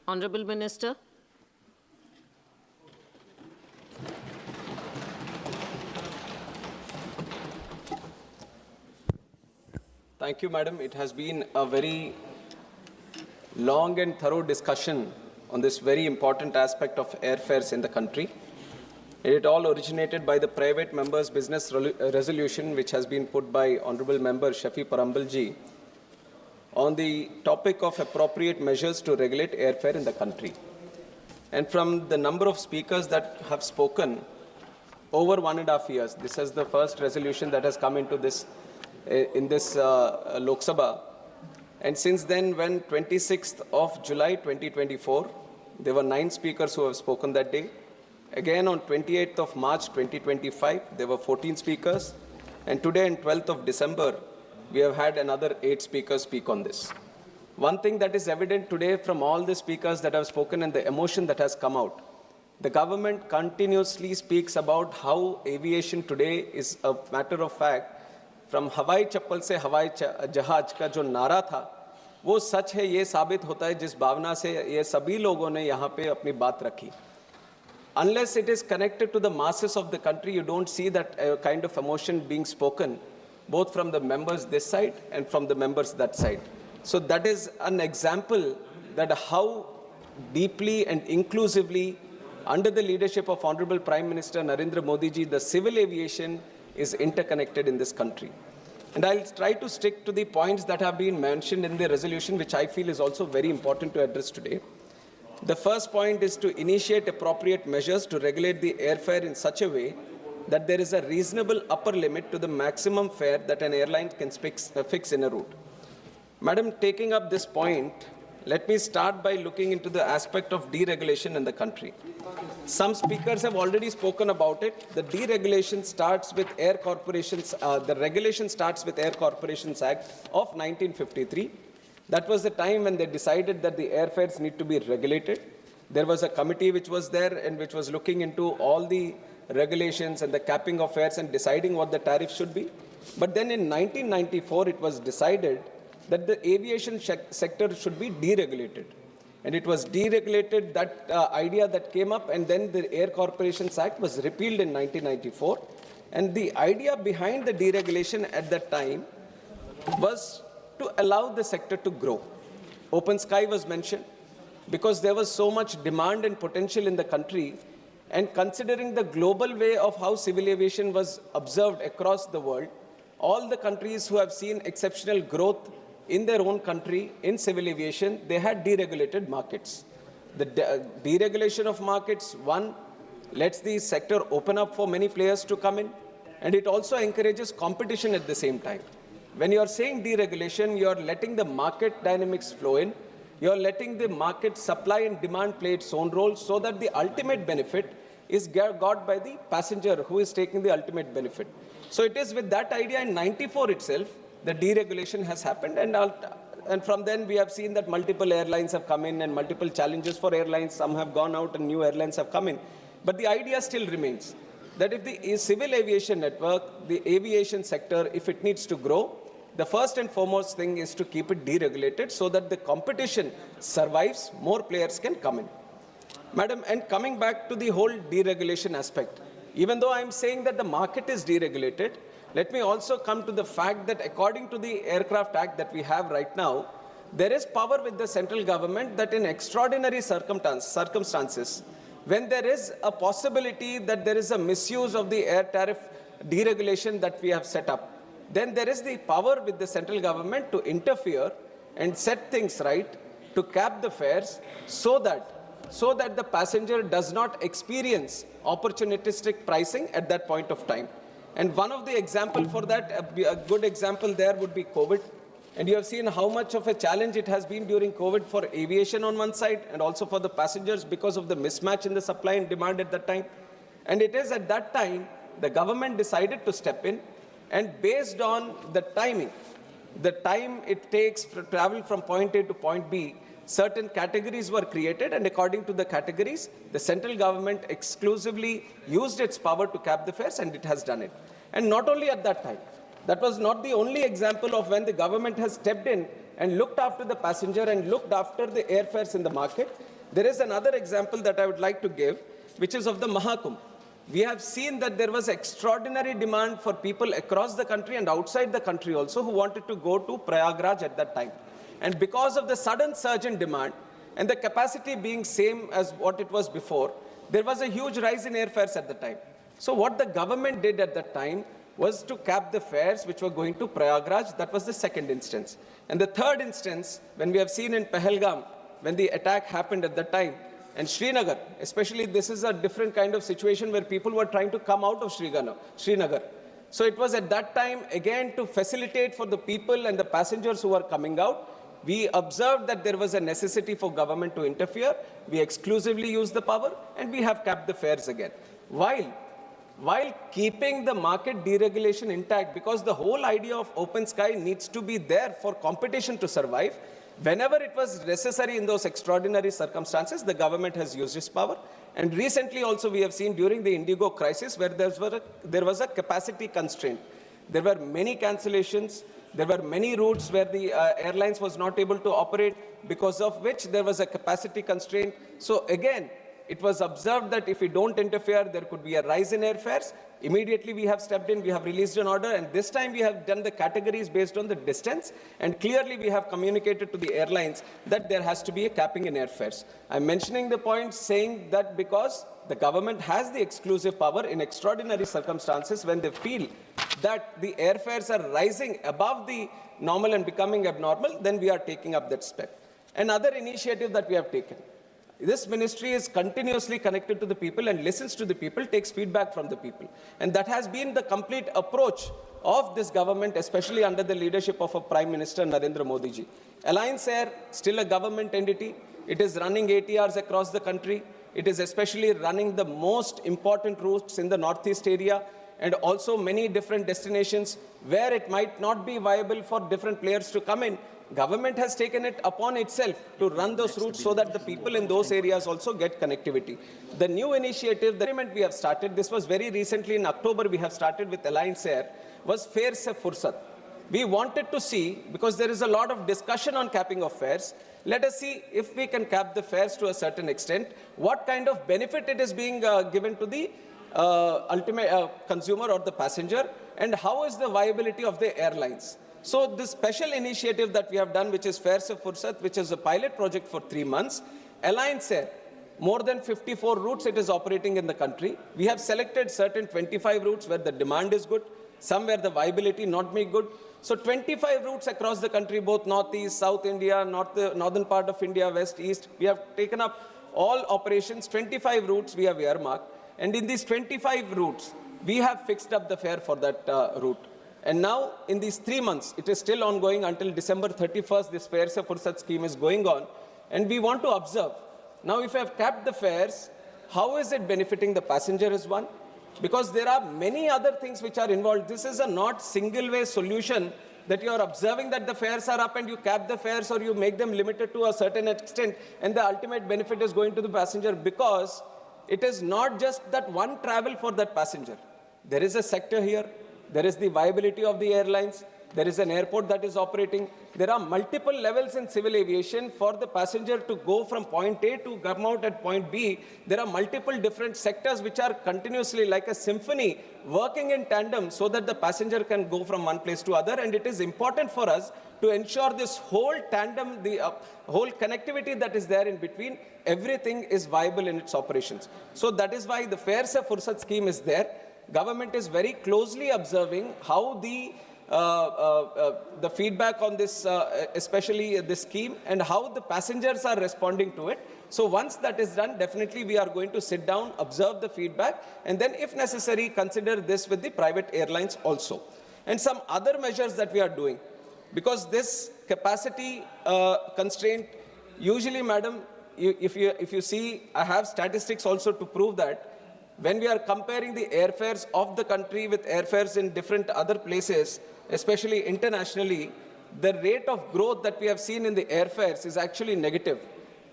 Honorable Minister. Thank you, Madam. It has been a very long and thorough discussion on this very important aspect of airfares in the country. It all originated by the private members' business resolution, which has been put by Honorable Member Shafi Parambalji on the topic of appropriate measures to regulate airfare in the country. And from the number of speakers that have spoken, over 1.5 years, this is the first resolution that has come into this Lok Sabha. And since then, when 26th of July 2024, there were 9 speakers who have spoken that day. Again, on 28th of March 2025, there were 14 speakers. And today, on 12th of December, we have had another 8 speakers speak on this. One thing that is evident today from all the speakers that have spoken and the emotion that has come out, the government continuously speaks about how aviation today is a matter of fact. From हवाई चप्पल से हवाई जहाज का जो नारा था वो सच है, ये साबित होता है जिस भावना से ये सभी लोगों ने यहाँ पे अपनी बात रखी. Unless it is connected to the masses of the country, you don't see that kind of emotion being spoken, both from the members this side and from the members that side. So that is an example that how deeply and inclusively, under the leadership of Honorable Prime Minister Narendra Modi ji, the civil aviation is interconnected in this country. And I'll try to stick to the points that have been mentioned in the resolution, which I feel is also very important to address today. The first point is to initiate appropriate measures to regulate the airfare in such a way that there is a reasonable upper limit to the maximum fare that an airline can fix in a route. Madam, taking up this point, let me start by looking into the aspect of deregulation in the country. Some speakers have already spoken about it. The deregulation starts with Air Corporations, the regulation starts with Air Corporations Act of 1953. That was the time when they decided that the airfares need to be regulated. There was a committee which was there and which was looking into all the regulations and the capping of fares and deciding what the tariff should be. But then in 1994, it was decided that the aviation sector should be deregulated. And it was deregulated, that idea that came up, and then the Air Corporations Act was repealed in 1994. And the idea behind the deregulation at that time was to allow the sector to grow. Open sky was mentioned because there was so much demand and potential in the country, and considering the global way of how civil aviation was observed across the world, all the countries who have seen exceptional growth in their own country in civil aviation, they had deregulated markets. The deregulation of markets, one, lets the sector open up for many players to come in, and it also encourages competition at the same time. When you are saying deregulation, you are letting the market dynamics flow in, you are letting the market supply and demand play its own role, so that the ultimate benefit is got by the passenger who is taking the ultimate benefit. So it is with that idea in 94 itself, the deregulation has happened, and from then we have seen that multiple airlines have come in and multiple challenges for airlines. Some have gone out and new airlines have come in. But the idea still remains that if the civil aviation network, the aviation sector, if it needs to grow, the first and foremost thing is to keep it deregulated so that the competition survives, more players can come in. Madam, and coming back to the whole deregulation aspect, even though I'm saying that the market is deregulated, let me also come to the fact that according to the Aircraft Act that we have right now, there is power with the central government that in extraordinary circumstances, when there is a possibility that there is a misuse of the air tariff deregulation that we have set up, then there is the power with the central government to interfere and set things right, to cap the fares so that the passenger does not experience opportunistic pricing at that point of time. And one of the examples for that, a good example there would be COVID. And you have seen how much of a challenge it has been during COVID for aviation on one side and also for the passengers because of the mismatch in the supply and demand at that time. And it is at that time the government decided to step in, and based on the timing, the time it takes to travel from point A to point B, certain categories were created, and according to the categories, the central government exclusively used its power to cap the fares, and it has done it. And not only at that time, that was not the only example of when the government has stepped in and looked after the passenger and looked after the airfares in the market. There is another example that I would like to give, which is of the Mahakumbh. We have seen that there was extraordinary demand for people across the country and outside the country also who wanted to go to Prayagraj at that time. And because of the sudden surge in demand and the capacity being same as what it was before, there was a huge rise in airfares at the time. So what the government did at that time was to cap the fares which were going to Prayagraj. That was the second instance. And the third instance, when we have seen in Pahalgam, when the attack happened at that time, and Srinagar, especially this is a different kind of situation where people were trying to come out of Srinagar. So it was at that time, again, to facilitate for the people and the passengers who were coming out. We observed that there was a necessity for government to interfere. We exclusively used the power, and we have capped the fares again. While keeping the market deregulation intact, because the whole idea of open sky needs to be there for competition to survive, whenever it was necessary in those extraordinary circumstances, the government has used its power. And recently also we have seen during the Indigo crisis where there was a capacity constraint. There were many cancellations. There were many routes where the airlines was not able to operate, because of which there was a capacity constraint. So again, it was observed that if we don't interfere, there could be a rise in airfares. Immediately we have stepped in, we have released an order, and this time we have done the categories based on the distance, and clearly we have communicated to the airlines that there has to be a capping in airfares. I'm mentioning the point saying that because the government has the exclusive power in extraordinary circumstances when they feel that the airfares are rising above the normal and becoming abnormal, then we are taking up that step. Another initiative that we have taken. This ministry is continuously connected to the people and listens to the people, takes feedback from the people. And that has been the complete approach of this government, especially under the leadership of our Prime Minister Narendra Modi ji. Alliance Air, still a government entity. It is running ATRs across the country. It is especially running the most important routes in the Northeast area, and also many different destinations where it might not be viable for different players to come in. Government has taken it upon itself to run those routes so that the people in those areas also get connectivity. The new initiative, the experiment we have started, this was very recently in October we have started with Alliance Air, was Fare Se Fursat. We wanted to see, because there is a lot of discussion on capping of fares, let us see if we can cap the fares to a certain extent, what kind of benefit it is being given to the ultimate consumer or the passenger, and how is the viability of the airlines. So this special initiative that we have done, which is Fare Se Fursat, which is a pilot project for 3 months, Alliance Air, more than 54 routes it is operating in the country. We have selected certain 25 routes where the demand is good, some where the viability not be good. So 25 routes across the country, both Northeast, South India, northern part of India, West, East. We have taken up all operations, 25 routes we have earmarked. And in these 25 routes, we have fixed up the fare for that route. And now, in these 3 months, it is still ongoing until December 31st, this Fare Se Fursat scheme is going on. And we want to observe. Now, if I have capped the fares, how is it benefiting the passenger is one? Because there are many other things which are involved. This is a not single-way solution that you are observing that the fares are up and you cap the fares or you make them limited to a certain extent, and the ultimate benefit is going to the passenger, because it is not just that one travel for that passenger. There is a sector here. There is the viability of the airlines. There is an airport that is operating. There are multiple levels in civil aviation for the passenger to go from point A to come out at point B. There are multiple different sectors which are continuously like a symphony working in tandem so that the passenger can go from one place to other. And it is important for us to ensure this whole tandem, the whole connectivity that is there in between, everything is viable in its operations. So that is why the Fare Se Fursat scheme is there. Government is very closely observing how the feedback on this, especially this scheme, and how the passengers are responding to it. So once that is done, definitely we are going to sit down, observe the feedback, and then if necessary, consider this with the private airlines also. And some other measures that we are doing, because this capacity constraint, usually, madam, if you see, I have statistics also to prove that when we are comparing the airfares of the country with airfares in different other places, especially internationally, the rate of growth that we have seen in the airfares is actually negative.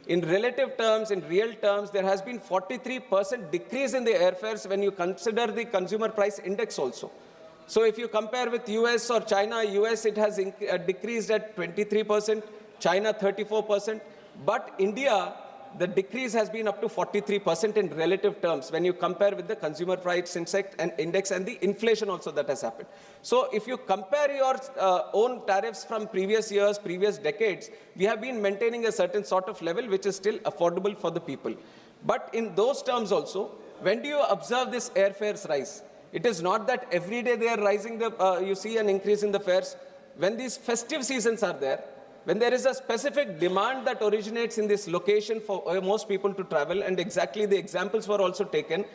In relative terms, in real terms, there has been 43% decrease in the airfares when you consider the consumer price index also. So if you compare with US or China, US it has decreased at 23%, China 34%, but India, the decrease has been up to 43% in relative terms when you compare with the consumer price index and the inflation also that has happened. So if you compare your own tariffs from previous years, previous decades, we have been maintaining a certain sort of level which is still affordable for the people. But in those terms also, when do you observe this airfares rise? It is not that every day they are rising, you see an increase in the fares. When these festive seasons are there, when there is a specific demand that originates in this location for most people to travel, and exactly the examples were also taken,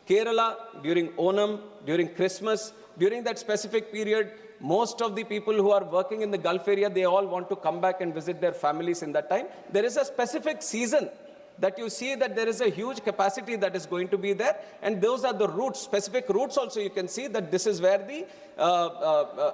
Kerala during Onam, during Christmas, during that specific period, most of the people who are working in the Gulf area, they all want to come back and visit their families in that time. There is a specific season that you see that there is a huge capacity that is going to be there, and those are the routes, specific routes also you can see that this is where the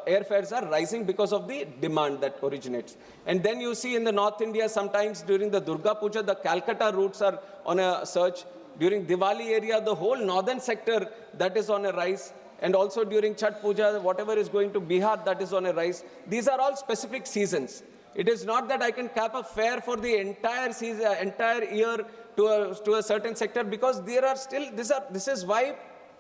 airfares are rising because of the demand that originates. And then you see in the North India, sometimes during the Durga Puja, the Calcutta routes are on a surge. During Diwali area, the whole northern sector, that is on a rise. And also during Chhat Puja, whatever is going to Bihar, that is on a rise. These are all specific seasons. It is not that I can cap a fare for the entire season, entire year to a certain sector, because there are still, this is why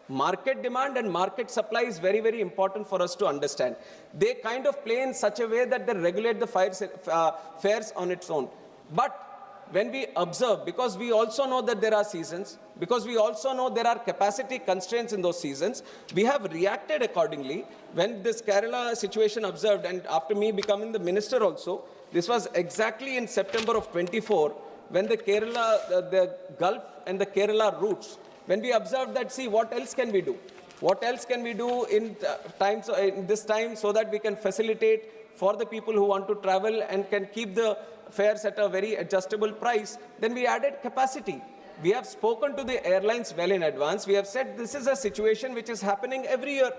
market demand and market supply is very, very important for us to understand. They kind of play in such a way that they regulate the fares on its own. But when we observe, because we also know that there are seasons, because we also know there are capacity constraints in those seasons, we have reacted accordingly. When this Kerala situation observed, and after me becoming the minister also, this was exactly in September of 24, when the Kerala, the Gulf and the Kerala routes, when we observed that, see, what else can we do? What else can we do in this time so that we can facilitate for the people who want to travel and can keep the fares at a very adjustable price? Then we added capacity. We have spoken to the airlines well in advance. We have said this is a situation which is happening every year.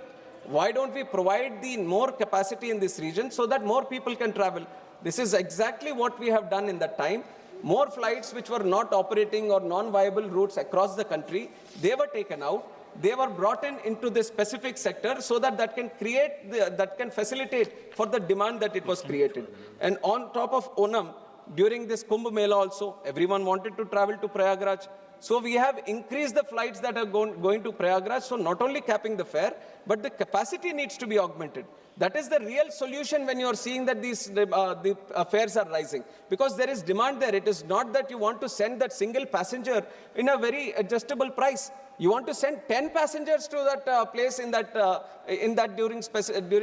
Why don't we provide the more capacity in this region so that more people can travel? This is exactly what we have done in that time. More flights which were not operating or non-viable routes across the country, they were taken out. They were brought into this specific sector so that that can facilitate for the demand that it was created. And on top of Onam, during this Kumbh Mela also, everyone wanted to travel to Prayagraj. So we have increased the flights that are going to Prayagraj. So not only capping the fare, but the capacity needs to be augmented. That is the real solution when you are seeing that the fares are rising. Because there is demand there. It is not that you want to send that single passenger in a very adjustable price. You want to send 10 passengers to that place during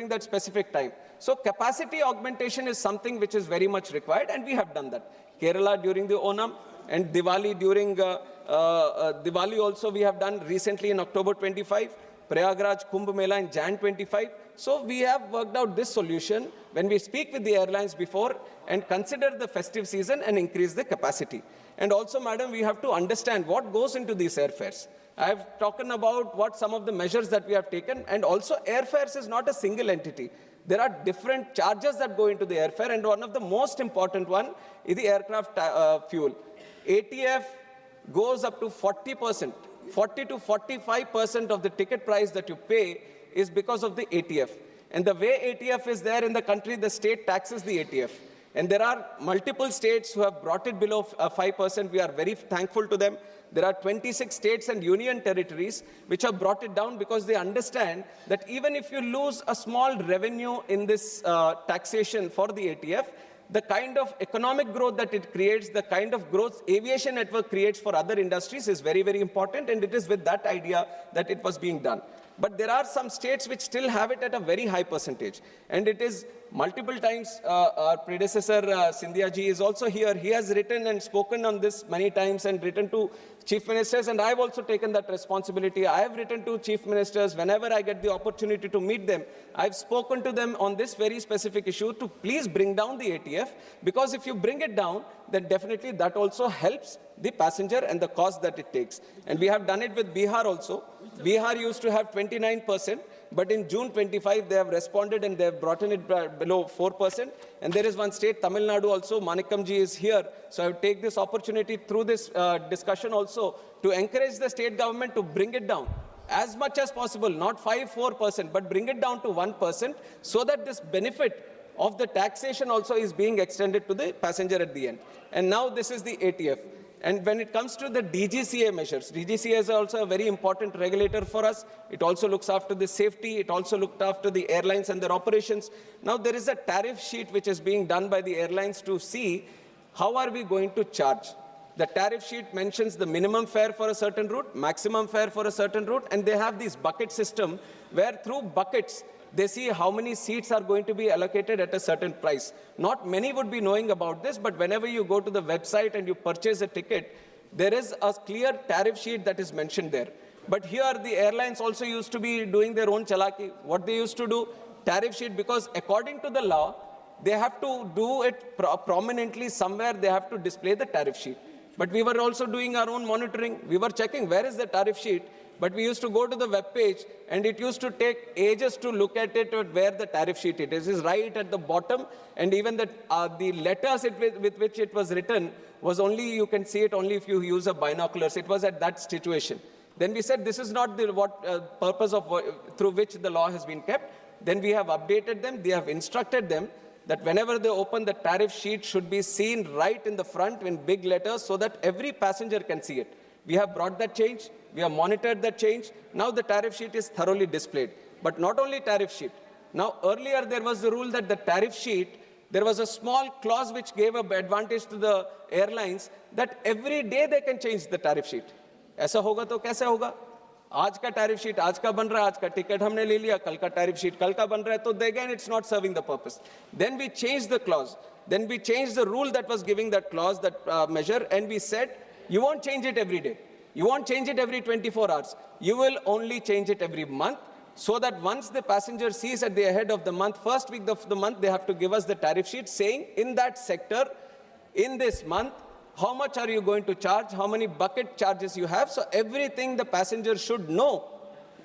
that specific time. So capacity augmentation is something which is very much required, and we have done that. Kerala during the Onam, and Diwali during Diwali also we have done recently in October 25, Prayagraj Kumbh Mela in Jan 25. So we have worked out this solution when we speak with the airlines before and consider the festive season and increase the capacity. And also, madam, we have to understand what goes into these airfares. I have talked about what some of the measures that we have taken, and also airfares is not a single entity. There are different charges that go into the airfare, and one of the most important one is the aircraft fuel. ATF goes up to 40%, 40 to 45% of the ticket price that you pay is because of the ATF. And the way ATF is there in the country, the state taxes the ATF. And there are multiple states who have brought it below 5%. We are very thankful to them. There are 26 states and union territories which have brought it down because they understand that even if you lose a small revenue in this taxation for the ATF, the kind of economic growth that it creates, the kind of growth aviation network creates for other industries is very, very important, and it is with that idea that it was being done. But there are some states which still have it at a very high percentage. And it is multiple times, our predecessor, Sindhya ji, is also here. He has written and spoken on this many times and written to chief ministers, and I have also taken that responsibility. I have written to chief ministers whenever I get the opportunity to meet them. I have spoken to them on this very specific issue to please bring down the ATF, because if you bring it down, then definitely that also helps the passenger and the cost that it takes. And we have done it with Bihar also. Bihar used to have 29%. But in June 25, they have responded and they have brought it below 4%. And there is one state, Tamil Nadu also, Manikamji is here. So I would take this opportunity through this discussion also to encourage the state government to bring it down as much as possible, not 4%, but bring it down to 1% so that this benefit of the taxation also is being extended to the passenger at the end. And now this is the ATF. And when it comes to the DGCA measures, DGCA is also a very important regulator for us. It also looks after the safety. It also looked after the airlines and their operations. Now there is a tariff sheet which is being done by the airlines to see how are we going to charge. The tariff sheet mentions the minimum fare for a certain route, maximum fare for a certain route, and they have this bucket system where through buckets, they see how many seats are going to be allocated at a certain price. Not many would be knowing about this, but whenever you go to the website and you purchase a ticket, there is a clear tariff sheet that is mentioned there. But here the airlines also used to be doing their own chalaki. What they used to do, tariff sheet, because according to the law, they have to do it prominently somewhere, they have to display the tariff sheet. But we were also doing our own monitoring. We were checking where is the tariff sheet. But we used to go to the web page, and it used to take ages to look at it, where the tariff sheet it is right at the bottom, and even the letters with which it was written was only, you can see it only if you use a binoculars. It was at that situation. Then we said this is not the purpose of through which the law has been kept. Then we have updated them. They have instructed them that whenever they open, the tariff sheet should be seen right in the front in big letters so that every passenger can see it. We have brought that change. We have monitored that change. Now the tariff sheet is thoroughly displayed. But not only tariff sheet. Now earlier there was the rule that the tariff sheet, there was a small clause which gave an advantage to the airlines that every day they can change the tariff sheet. ऐसा होगा तो कैसे होगा? आज का tariff sheet आज का बन रहा है, आज का टिकट हमने ले लिया, कल का tariff sheet कल का बन रहा है, तो again it's not serving the purpose. Then we changed the clause. Then we changed the rule that was giving that clause, that measure, and we said you won't change it every day. You won't change it every 24 hours. You will only change it every month, so that once the passenger sees at the head of the month, first week of the month, they have to give us the tariff sheet saying in that sector, in this month, how much are you going to charge, how many bucket charges you have. So everything the passenger should know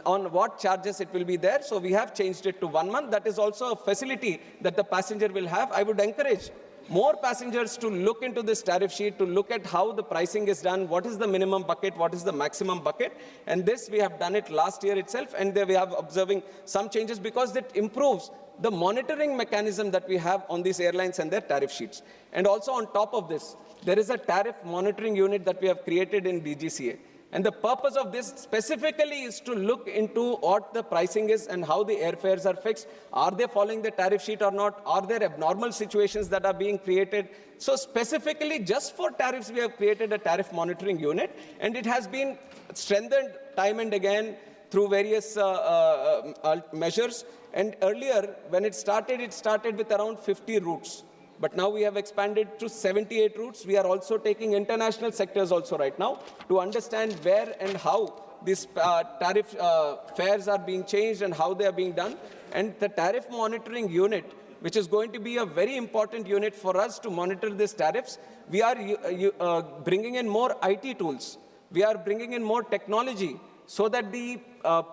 on what charges it will be there. So we have changed it to 1 month. That is also a facility that the passenger will have. I would encourage more passengers to look into this tariff sheet, to look at how the pricing is done, what is the minimum bucket, what is the maximum bucket. And this, we have done it last year itself, and there we have observing some changes because it improves the monitoring mechanism that we have on these airlines and their tariff sheets. And also on top of this, there is a tariff monitoring unit that we have created in DGCA. And the purpose of this specifically is to look into what the pricing is and how the airfares are fixed. Are they following the tariff sheet or not? Are there abnormal situations that are being created? So specifically just for tariffs, we have created a tariff monitoring unit, and it has been strengthened time and again through various measures. And earlier, when it started with around 50 routes. But now we have expanded to 78 routes. We are also taking international sectors also right now to understand where and how these tariff fares are being changed and how they are being done. And the tariff monitoring unit, which is going to be a very important unit for us to monitor these tariffs, we are bringing in more IT tools. We are bringing in more technology so that the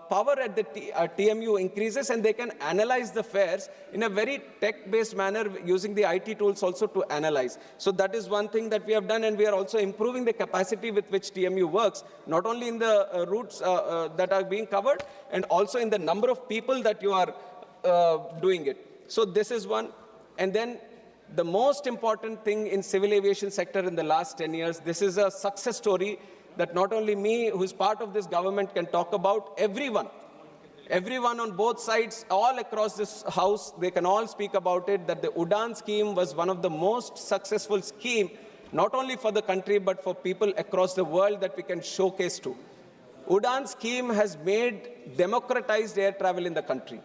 power at the TMU increases and they can analyze the fares in a very tech-based manner using the IT tools also to analyze. So that is one thing that we have done, and we are also improving the capacity with which TMU works, not only in the routes that are being covered, and also in the number of people that you are doing it. So this is one. And then the most important thing in civil aviation sector in the last 10 years, this is a success story that not only me, who's part of this government, can talk about. Everyone on both sides, all across this house, they can all speak about it, that the Udan scheme was one of the most successful scheme, not only for the country, but for people across the world that we can showcase to. Udan scheme has made democratized air travel in the country.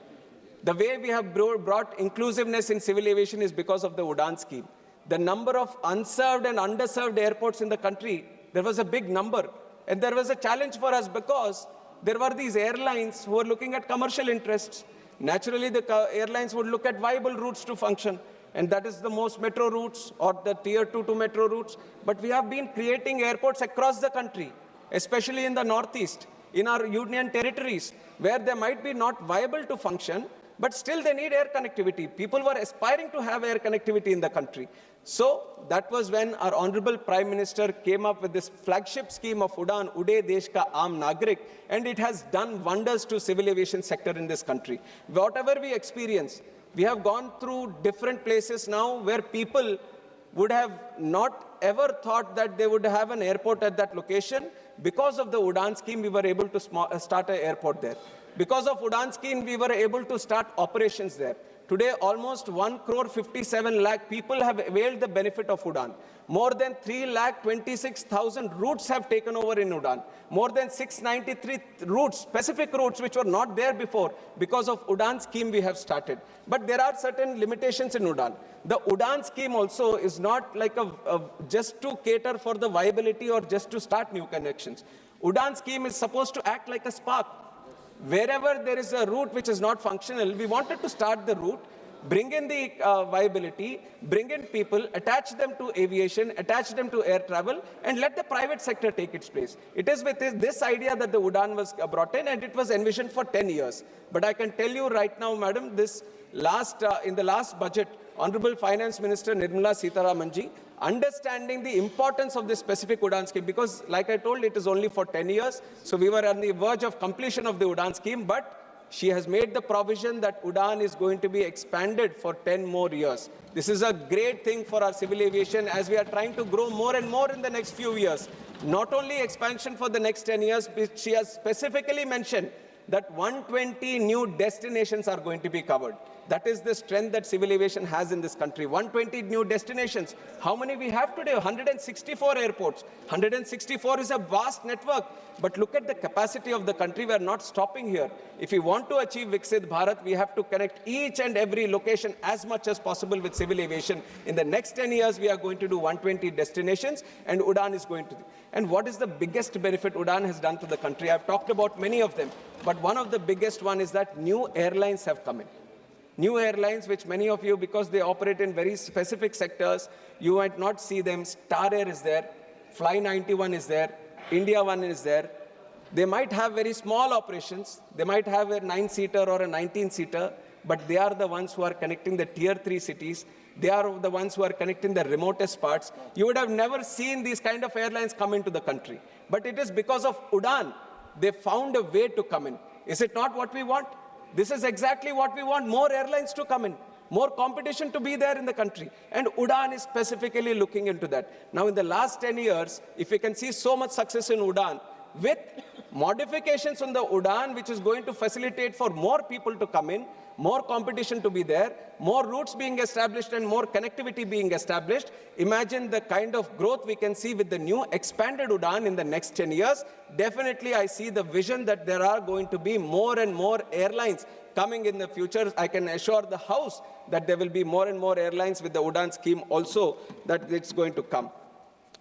The way we have brought inclusiveness in civil aviation is because of the Udan scheme. The number of unserved and underserved airports in the country, there was a big number. And there was a challenge for us because there were these airlines who were looking at commercial interests. Naturally, the airlines would look at viable routes to function. And that is the most metro routes or the tier 2 to metro routes. But we have been creating airports across the country, especially in the Northeast, in our union territories. where they might be not viable to function, but still they need air connectivity. People were aspiring to have air connectivity in the country. So that was when our Honorable Prime Minister came up with this flagship scheme of Udan, Ude Desh Ka Aam Nagrik, and it has done wonders to civil aviation sector in this country. Whatever we experience, we have gone through different places now where people would have not ever thought that they would have an airport at that location. Because of the Udan scheme, we were able to start an airport there. Because of Udan scheme, we were able to start operations there. Today, almost 1,57 lakh people have availed the benefit of Udan. More than 3,26,000 routes have taken over in Udan. More than 693 routes, specific routes which were not there before, because of Udan scheme we have started. But there are certain limitations in Udan. The Udan scheme also is not like just to cater for the viability or just to start new connections. Udan scheme is supposed to act like a spark. Wherever there is a route which is not functional, we wanted to start the route, bring in the viability, bring in people, attach them to aviation, attach them to air travel, and let the private sector take its place. It is with this idea that the Udan was brought in, and it was envisioned for 10 years. But I can tell you right now, madam, in the last budget, Honorable Finance Minister Nirmala Sitharamanji, understanding the importance of this specific Udan scheme, because like I told, it is only for 10 years. So we were on the verge of completion of the Udan scheme, but she has made the provision that Udan is going to be expanded for 10 more years. This is a great thing for our civil aviation as we are trying to grow more and more in the next few years. Not only expansion for the next 10 years, but she has specifically mentioned that 120 new destinations are going to be covered. That is the strength that civil aviation has in this country. 120 new destinations. How many we have today? 164 airports. 164 is a vast network. But look at the capacity of the country. We are not stopping here. If we want to achieve Viksit Bharat, we have to connect each and every location as much as possible with civil aviation. In the next 10 years, we are going to do 120 destinations, and Udan is going to do. And what is the biggest benefit Udan has done to the country? I've talked about many of them. But one of the biggest one is that new airlines have come in. New airlines, which many of you, because they operate in very specific sectors, you might not see them. Star Air is there, Fly 91 is there, India One is there. They might have very small operations. They might have a 9-seater or a 19-seater, but they are the ones who are connecting the tier 3 cities. They are the ones who are connecting the remotest parts. You would have never seen these kind of airlines come into the country. But it is because of Udan, they found a way to come in. Is it not what we want? This is exactly what we want, more airlines to come in, more competition to be there in the country. And Udan is specifically looking into that. Now, in the last 10 years, if we can see so much success in Udan, with modifications on the Udan, which is going to facilitate for more people to come in, more competition to be there, more routes being established and more connectivity being established. Imagine the kind of growth we can see with the new expanded Udan in the next 10 years. Definitely, I see the vision that there are going to be more and more airlines coming in the future. I can assure the House that there will be more and more airlines with the Udan scheme also, that it's going to come.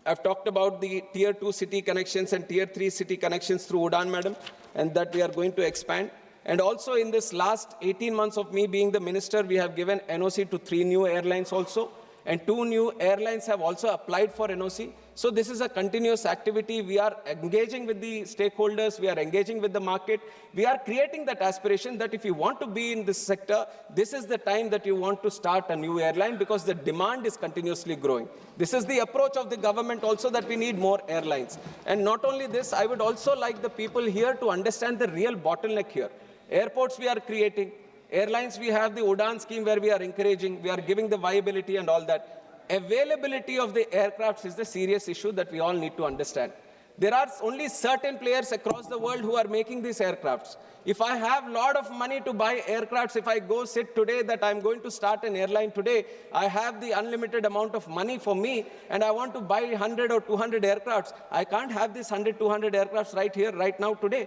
I've talked about the tier 2 city connections and tier 3 city connections through Udan, madam, and that we are going to expand. And also in this last 18 months of me being the minister, we have given NOC to 3 new airlines also. And 2 new airlines have also applied for NOC. So this is a continuous activity. We are engaging with the stakeholders. We are engaging with the market. We are creating that aspiration that if you want to be in this sector, this is the time that you want to start a new airline, because the demand is continuously growing. This is the approach of the government also, that we need more airlines. And not only this, I would also like the people here to understand the real bottleneck here. Airports we are creating. Airlines, we have the Udan scheme where we are encouraging, we are giving the viability and all that. Availability of the aircrafts is the serious issue that we all need to understand. There are only certain players across the world who are making these aircrafts. If I have a lot of money to buy aircrafts, if I go sit today that I'm going to start an airline today, I have the unlimited amount of money for me and I want to buy 100 or 200 aircrafts. I can't have this 100, 200 aircrafts right here, right now, today.